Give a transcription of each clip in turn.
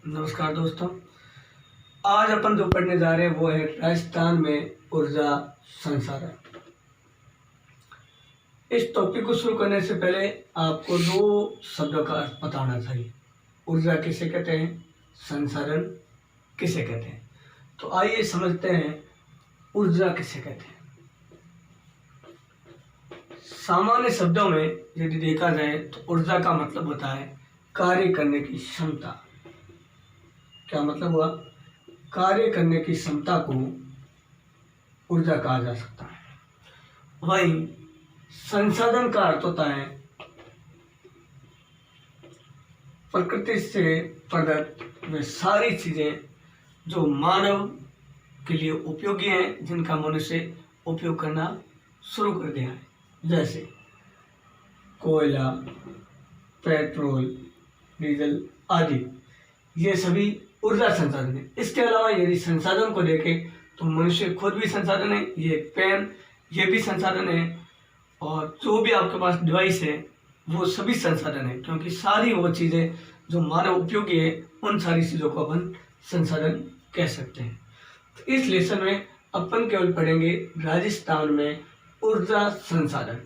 नमस्कार दोस्तों। आज अपन जो पढ़ने जा रहे हैं वो है राजस्थान में ऊर्जा संसाधन। इस टॉपिक को शुरू करने से पहले आपको दो शब्दों का अर्थ पता होना चाहिए। ऊर्जा किसे कहते हैं, संसाधन किसे कहते हैं। तो आइए समझते हैं ऊर्जा किसे कहते हैं। सामान्य शब्दों में यदि देखा जाए तो ऊर्जा का मतलब होता है कार्य करने की क्षमता। क्या मतलब हुआ? कार्य करने की क्षमता को ऊर्जा कहा जा सकता है। वहीं संसाधन का अर्थ होता है प्रकृति से प्रदत्त वे सारी चीजें जो मानव के लिए उपयोगी हैं, जिनका मनुष्य उपयोग करना शुरू कर दिया है, जैसे कोयला, पेट्रोल, डीजल आदि। ये सभी ऊर्जा संसाधन है। इसके अलावा यदि संसाधन को देखें तो मनुष्य खुद भी संसाधन है, ये पेन ये भी संसाधन है, और जो भी आपके पास डिवाइस है वो सभी संसाधन है, क्योंकि सारी वो चीज़ें जो मानव उपयोगी है उन सारी चीज़ों को अपन संसाधन कह सकते हैं। तो इस लेसन में अपन केवल पढ़ेंगे राजस्थान में ऊर्जा संसाधन,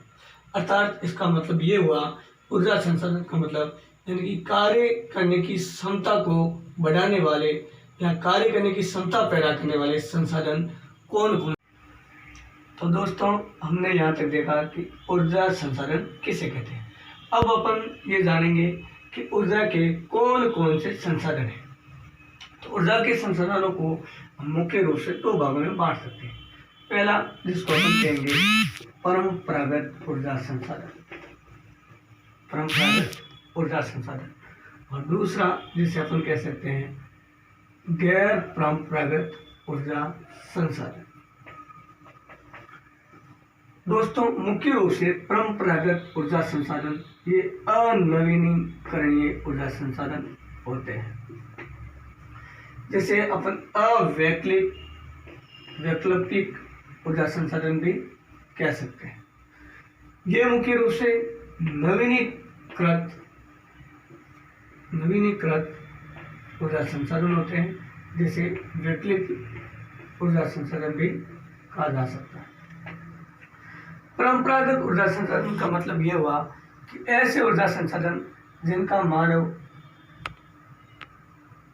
अर्थात इसका मतलब ये हुआ, ऊर्जा संसाधन का मतलब यानी कि कार्य करने की क्षमता को बढ़ाने वाले या कार्य करने की क्षमता पैदा करने वाले संसाधन कौन कौन। तो दोस्तों, हमने यहाँ तक देखा कि ऊर्जा संसाधन किसे कहते हैं। अब अपन ये जानेंगे कि ऊर्जा के कौन कौन से संसाधन हैं। तो ऊर्जा के संसाधनों को हम मुख्य रूप से दो भागों में बांट सकते हैं। पहला, जिसको अपन कहेंगे परंपरागत ऊर्जा संसाधन, परंपरागत ऊर्जा संसाधन, और दूसरा जिसे अपन कह सकते हैं गैर परंपरागत ऊर्जा संसाधन। दोस्तों, मुख्य रूप से परंपरागत ऊर्जा संसाधन ये अनवीनीकरणीय ऊर्जा संसाधन होते हैं, जैसे अपन वैकल्पिक ऊर्जा संसाधन भी कह सकते हैं। ये मुख्य रूप से नवीनीकृत ऊर्जा संसाधन होते हैं, जिसे वैकल्पिक ऊर्जा संसाधन भी कहा जा सकता है। परंपरागत ऊर्जा संसाधन का मतलब यह हुआ कि ऐसे ऊर्जा संसाधन जिनका मानव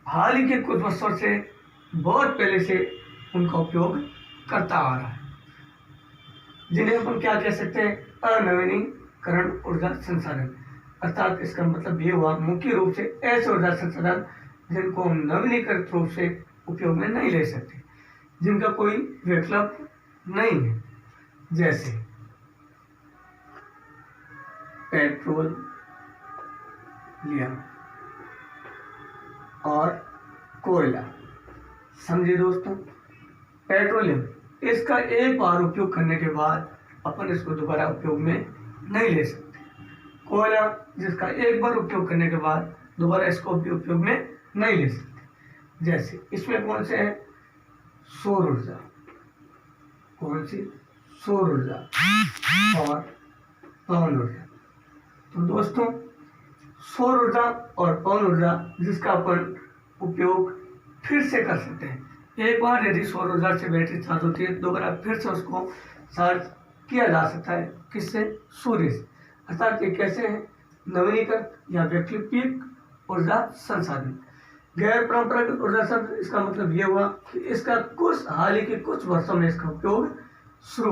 हाल ही के कुछ वर्षों से बहुत पहले से उनका उपयोग करता आ रहा है, जिन्हें अपन क्या कह सकते हैं, अनवीनीकरण ऊर्जा संसाधन। अर्थात इसका मतलब ये हुआ मुख्य रूप से ऐसे ऊर्जा संसाधन जिनको हम नवीनीकृत रूप से उपयोग में नहीं ले सकते, जिनका कोई विकल्प नहीं है, जैसे पेट्रोल लिया और कोयला। समझे दोस्तों, पेट्रोलियम, इसका एक बार उपयोग करने के बाद अपन इसको दोबारा उपयोग में नहीं ले सकते। कोयला, जिसका एक बार उपयोग करने के बाद दोबारा इसको उपयोग में नहीं ले सकते, जैसे इसमें कौन से है, सौर ऊर्जा, कौन सी, सौर ऊर्जा और पवन ऊर्जा। तो दोस्तों, सौर ऊर्जा और पवन ऊर्जा जिसका अपन उपयोग फिर से कर सकते हैं। एक बार यदि सौर ऊर्जा से बैटरी चार्ज होती है, दोबारा फिर से उसको चार्ज किया जा सकता है, किससे, सूर्य से। अर्थात ये कैसे है, नवीनीकृत या वैकल्पिक ऊर्जा संसाधन। गैर परंपरागत ऊर्जा संसाधन, इसका मतलब ये हुआ कि इसका हाल ही के कुछ वर्षों में इसका उपयोग शुरू